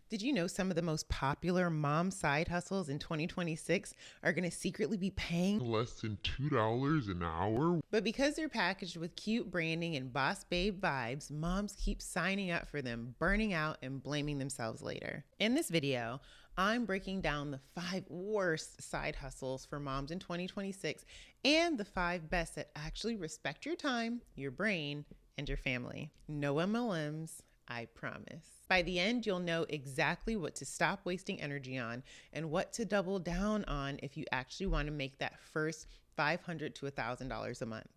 Did you know some of the most popular mom side hustles in 2026 are going to secretly be paying less than $2 an hour? But because they're packaged with cute branding and boss babe vibes, moms keep signing up for them, burning out and blaming themselves later. In this video, I'm breaking down the 5 worst side hustles for moms in 2026 and the 5 best that actually respect your time, your brain, and your family. No MLMs, I promise. By the end, you'll know exactly what to stop wasting energy on and what to double down on if you actually want to make that first $500 to $1,000 a month.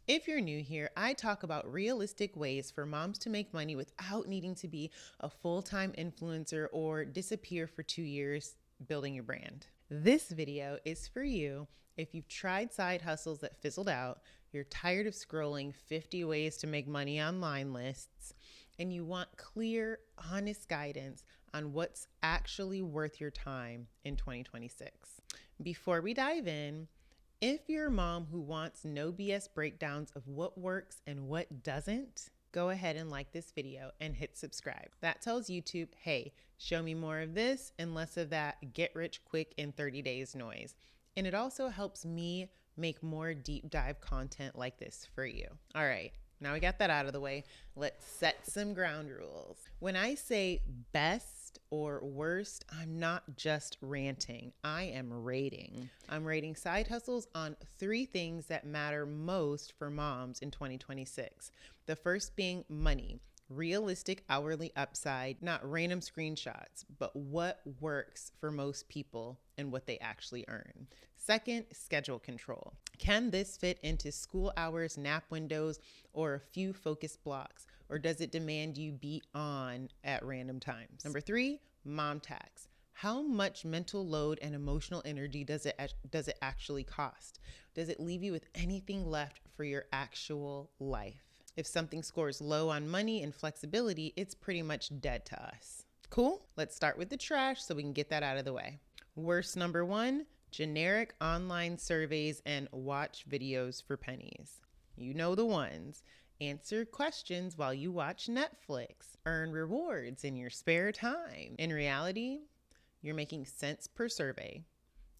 If you're new here, I talk about realistic ways for moms to make money without needing to be a full-time influencer or disappear for 2 years building your brand. This video is for you if you've tried side hustles that fizzled out, you're tired of scrolling 50 ways to make money online lists, and you want clear, honest guidance on what's actually worth your time in 2026. Before we dive in, if you're a mom who wants no BS breakdowns of what works and what doesn't, go ahead and like this video and hit subscribe. That tells YouTube, hey, show me more of this and less of that get rich quick in 30 days noise. And it also helps me make more deep dive content like this for you. All right, now we got that out of the way. Let's set some ground rules. When I say best or worst, I'm not just ranting. I am rating. I'm rating side hustles on 3 things that matter most for moms in 2026. The first being money. Realistic hourly upside, not random screenshots, but what works for most people and what they actually earn. Second, schedule control. Can this fit into school hours, nap windows, or a few focused blocks? Or does it demand you be on at random times? Number 3, mom tax. How much mental load and emotional energy does it actually cost? Does it leave you with anything left for your actual life? If something scores low on money and flexibility, it's pretty much dead to us. Cool? Let's start with the trash so we can get that out of the way. Worst number 1, generic online surveys and watch videos for pennies. You know the ones. Answer questions while you watch Netflix. Earn rewards in your spare time. In reality, you're making cents per survey.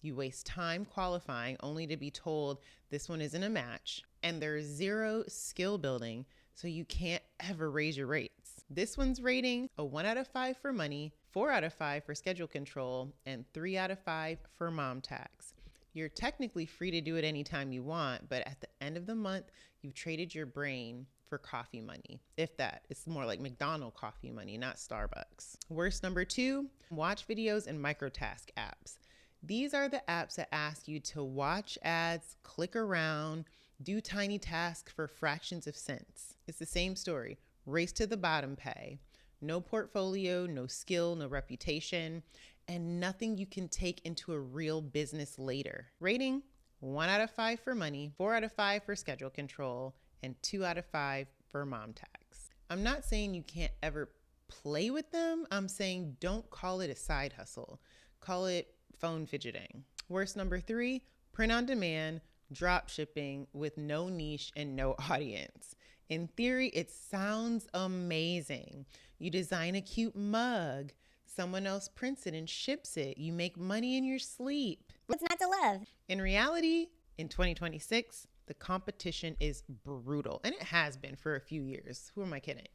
You waste time qualifying only to be told this one isn't a match, and there's 0 skill building, so you can't ever raise your rates. This one's rating a 1 out of 5 for money, 4 out of 5 for schedule control, and 3 out of 5 for mom tax. You're technically free to do it anytime you want, but at the end of the month, you've traded your brain for coffee money. If that, it's more like McDonald's coffee money, not Starbucks. Worst number 2, watch videos and microtask apps. These are the apps that ask you to watch ads, click around, do tiny tasks for fractions of cents. It's the same story. Race to the bottom pay. No portfolio, no skill, no reputation, and nothing you can take into a real business later. Rating, 1 out of 5 for money, 4 out of 5 for schedule control, and 2 out of 5 for mom tax. I'm not saying you can't ever play with them. I'm saying don't call it a side hustle. Call it phone fidgeting. Worst number 3, print on demand, drop shipping with no niche and no audience. In theory, it sounds amazing. You design a cute mug, someone else prints it and ships it. You make money in your sleep. What's not to love? In reality, in 2026, the competition is brutal, and it has been for a few years. Who am I kidding?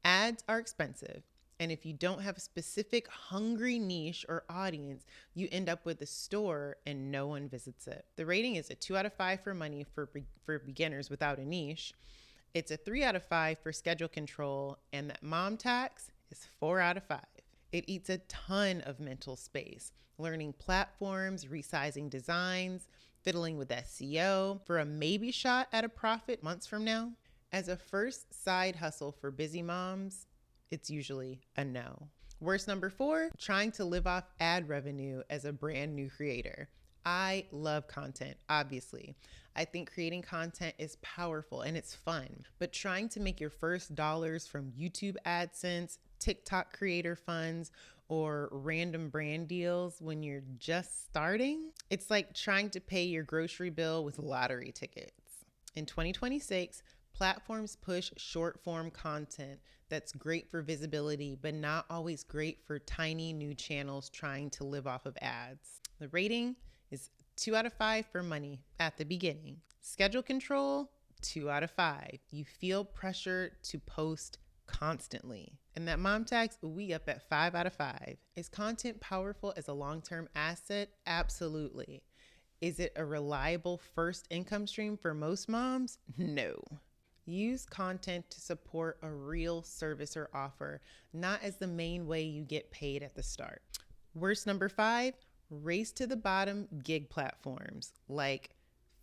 Ads are expensive. And if you don't have a specific hungry niche or audience, you end up with a store and no one visits it. The rating is a 2 out of 5 for money for beginners without a niche. It's a 3 out of 5 for schedule control, and that mom tax is 4 out of 5. It eats a ton of mental space, learning platforms, resizing designs, fiddling with SEO for a maybe shot at a profit months from now. As a first side hustle for busy moms, it's usually a no. Worst number 4, trying to live off ad revenue as a brand new creator. I love content, obviously. I think creating content is powerful and it's fun, but trying to make your first dollars from YouTube AdSense, TikTok creator funds, or random brand deals when you're just starting, it's like trying to pay your grocery bill with lottery tickets. In 2026, platforms push short form content that's great for visibility, but not always great for tiny new channels trying to live off of ads. The rating is 2 out of 5 for money at the beginning. Schedule control, 2 out of 5. You feel pressure to post constantly. And that mom tax, we up at 5 out of 5. Is content powerful as a long-term asset? Absolutely. Is it a reliable first income stream for most moms? No. Use content to support a real service or offer, not as the main way you get paid at the start. Worst number 5, race to the bottom gig platforms like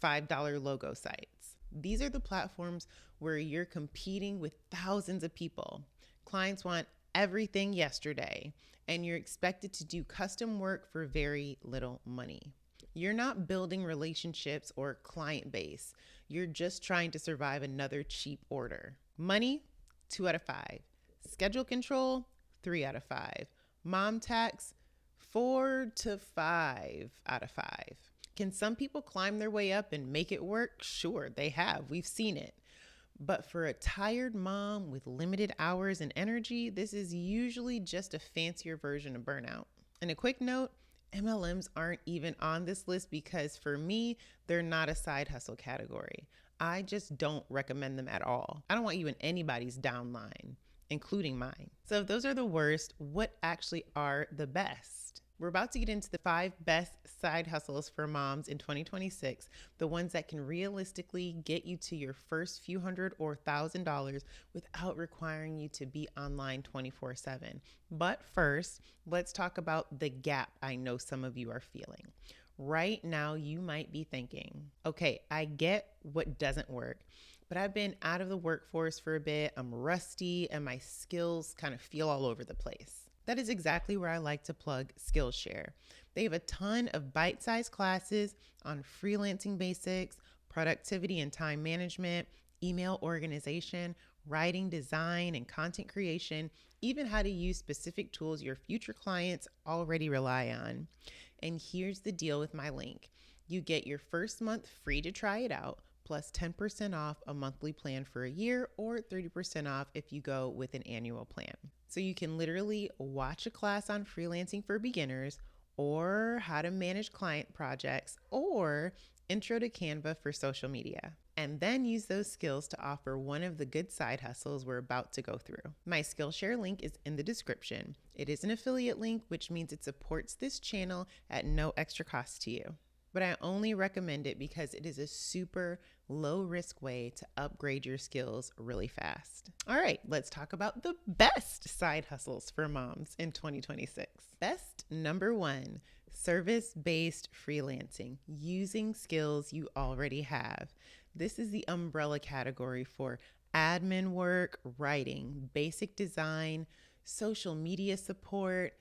$5 logo sites. These are the platforms where you're competing with thousands of people. Clients want everything yesterday, and you're expected to do custom work for very little money. You're not building relationships or client base. You're just trying to survive another cheap order. Money, 2 out of 5. Schedule control, 3 out of 5. Mom tax, 4 to 5 out of 5. Can some people climb their way up and make it work? Sure, they have. We've seen it. But for a tired mom with limited hours and energy, this is usually just a fancier version of burnout. And a quick note, MLMs aren't even on this list because for me, they're not a side hustle category. I just don't recommend them at all. I don't want you in anybody's downline, including mine. So if those are the worst, what actually are the best? We're about to get into the 5 best side hustles for moms in 2026, the ones that can realistically get you to your first few hundred or $1,000 without requiring you to be online 24/7. But first, let's talk about the gap I know some of you are feeling. Right now, you might be thinking, okay, I get what doesn't work, but I've been out of the workforce for a bit, I'm rusty, and my skills kind of feel all over the place. That is exactly where I like to plug Skillshare. They have a ton of bite-sized classes on freelancing basics, productivity and time management, email organization, writing, design, and content creation, even how to use specific tools your future clients already rely on. And here's the deal with my link. You get your first month free to try it out, plus 10% off a monthly plan for a year or 30% off if you go with an annual plan. So you can literally watch a class on freelancing for beginners or how to manage client projects or intro to Canva for social media. And then use those skills to offer one of the good side hustles we're about to go through. My Skillshare link is in the description. It is an affiliate link, which means it supports this channel at no extra cost to you. But I only recommend it because it is a super low risk way to upgrade your skills really fast. All right, let's talk about the best side hustles for moms in 2026. Best number 1, service-based freelancing, using skills you already have. This is the umbrella category for admin work, writing, basic design, social media support,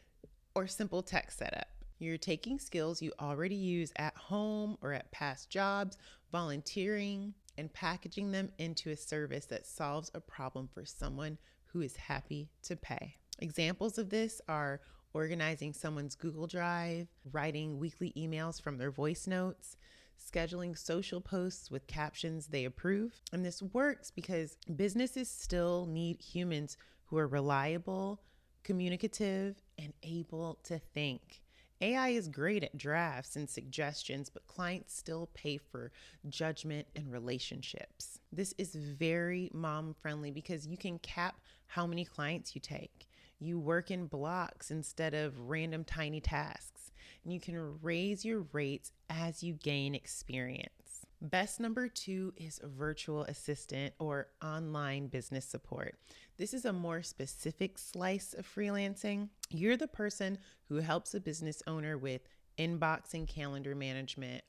or simple tech setup. You're taking skills you already use at home or at past jobs, volunteering, and packaging them into a service that solves a problem for someone who is happy to pay. Examples of this are organizing someone's Google Drive, writing weekly emails from their voice notes, scheduling social posts with captions they approve. And this works because businesses still need humans who are reliable, communicative, and able to think. AI is great at drafts and suggestions, but clients still pay for judgment and relationships. This is very mom friendly because you can cap how many clients you take. You work in blocks instead of random tiny tasks, and you can raise your rates as you gain experience. Best number 2 is a virtual assistant or online business support. This is a more specific slice of freelancing. You're the person who helps a business owner with inbox and calendar management,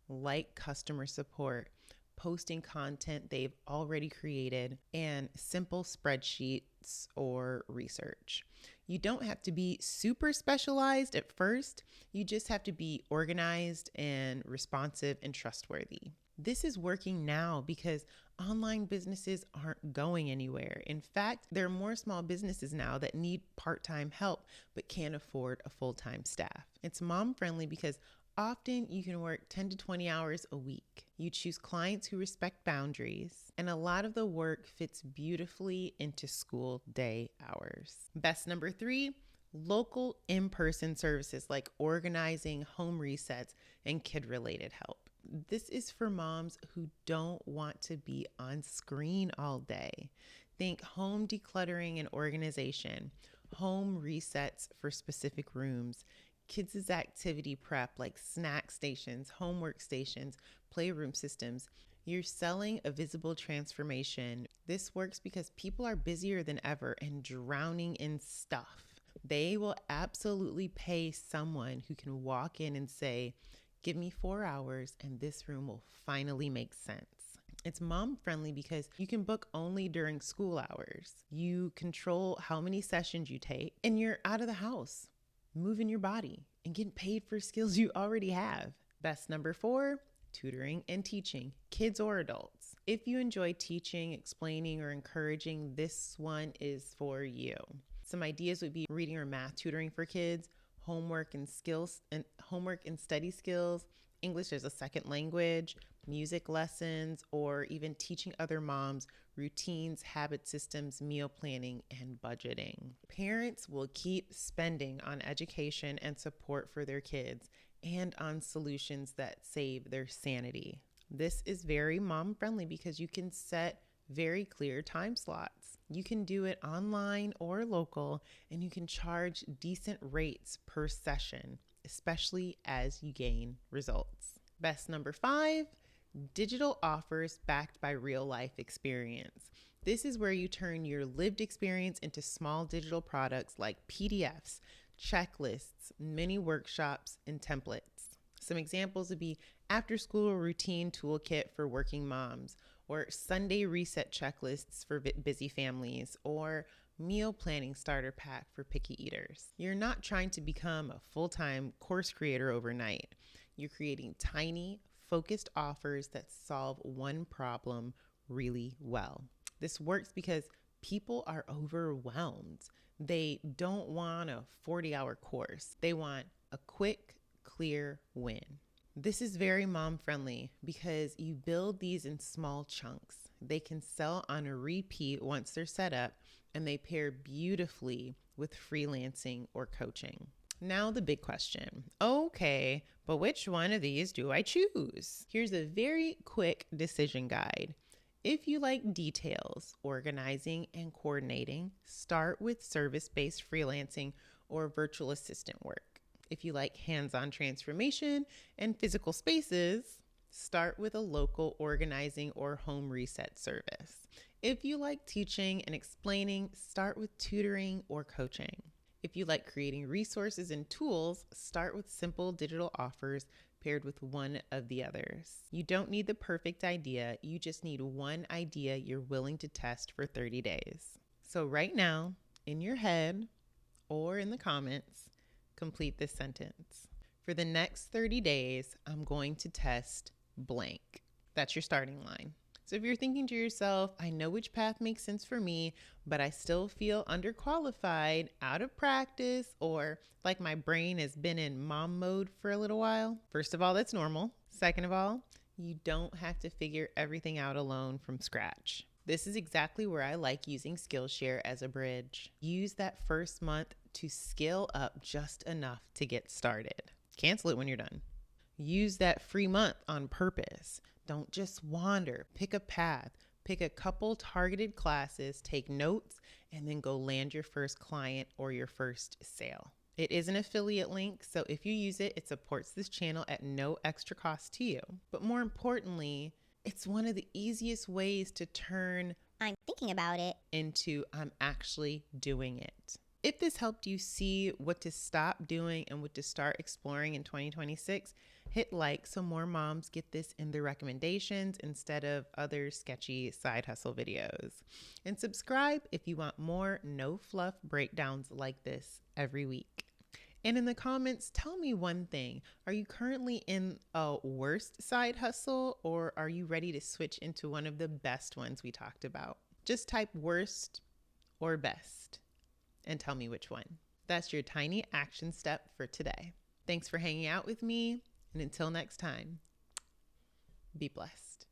like customer support, posting content they've already created, and simple spreadsheets or research. You don't have to be super specialized at first. You just have to be organized and responsive and trustworthy. This is working now because online businesses aren't going anywhere. In fact, there are more small businesses now that need part-time help but can't afford a full-time staff. It's mom-friendly because Often you can work 10 to 20 hours a week. You choose clients who respect boundaries, and a lot of the work fits beautifully into school day hours. Best number 3, local in-person services like organizing, home resets, and kid-related help. This is for moms who don't want to be on screen all day. Think home decluttering and organization, home resets for specific rooms, kids' activity prep like snack stations, homework stations, playroom systems. You're selling a visible transformation. This works because people are busier than ever and drowning in stuff. They will absolutely pay someone who can walk in and say, give me 4 hours and this room will finally make sense. It's mom friendly because you can book only during school hours. You control how many sessions you take, and you're out of the house, moving your body and getting paid for skills you already have. Best number 4, tutoring and teaching, kids or adults. If you enjoy teaching, explaining, or encouraging, this one is for you. Some ideas would be reading or math tutoring for kids, homework and study skills, English as a second language, music lessons, or even teaching other moms routines, habit systems, meal planning, and budgeting. Parents will keep spending on education and support for their kids and on solutions that save their sanity. This is very mom friendly because you can set very clear time slots. You can do it online or local, and you can charge decent rates per session, especially as you gain results. Best number 5, digital offers backed by real life experience. This is where you turn your lived experience into small digital products like PDFs, checklists, mini workshops, and templates. Some examples would be after school routine toolkit for working moms, or Sunday reset checklists for busy families, or meal planning starter pack for picky eaters. You're not trying to become a full-time course creator overnight. You're creating tiny, focused offers that solve one problem really well. This works because people are overwhelmed. They don't want a 40-hour course. They want a quick, clear win. This is very mom friendly because you build these in small chunks. They can sell on a repeat once they're set up, and they pair beautifully with freelancing or coaching. Now the big question. Okay, but which one of these do I choose? Here's a very quick decision guide. If you like details, organizing, and coordinating, start with service-based freelancing or virtual assistant work. If you like hands-on transformation and physical spaces, start with a local organizing or home reset service. If you like teaching and explaining, start with tutoring or coaching. If you like creating resources and tools, start with simple digital offers paired with one of the others. You don't need the perfect idea. You just need one idea you're willing to test for 30 days. So right now, in your head or in the comments, complete this sentence. For the next 30 days, I'm going to test blank. That's your starting line. So if you're thinking to yourself, I know which path makes sense for me, but I still feel underqualified, out of practice, or like my brain has been in mom mode for a little while. First of all, that's normal. Second of all, you don't have to figure everything out alone from scratch. This is exactly where I like using Skillshare as a bridge. Use that first month to skill up just enough to get started. Cancel it when you're done. Use that free month on purpose. Don't just wander. Pick a path. Pick a couple targeted classes, take notes, and then go land your first client or your first sale. It is an affiliate link, so if you use it, it supports this channel at no extra cost to you. But more importantly, it's one of the easiest ways to turn I'm thinking about it into I'm actually doing it. If this helped you see what to stop doing and what to start exploring in 2026, hit like so more moms get this in their recommendations instead of other sketchy side hustle videos. And subscribe if you want more no fluff breakdowns like this every week. And in the comments, tell me one thing. Are you currently in a worst side hustle, or are you ready to switch into one of the best ones we talked about? Just type worst or best and tell me which one. That's your tiny action step for today. Thanks for hanging out with me. And until next time, be blessed.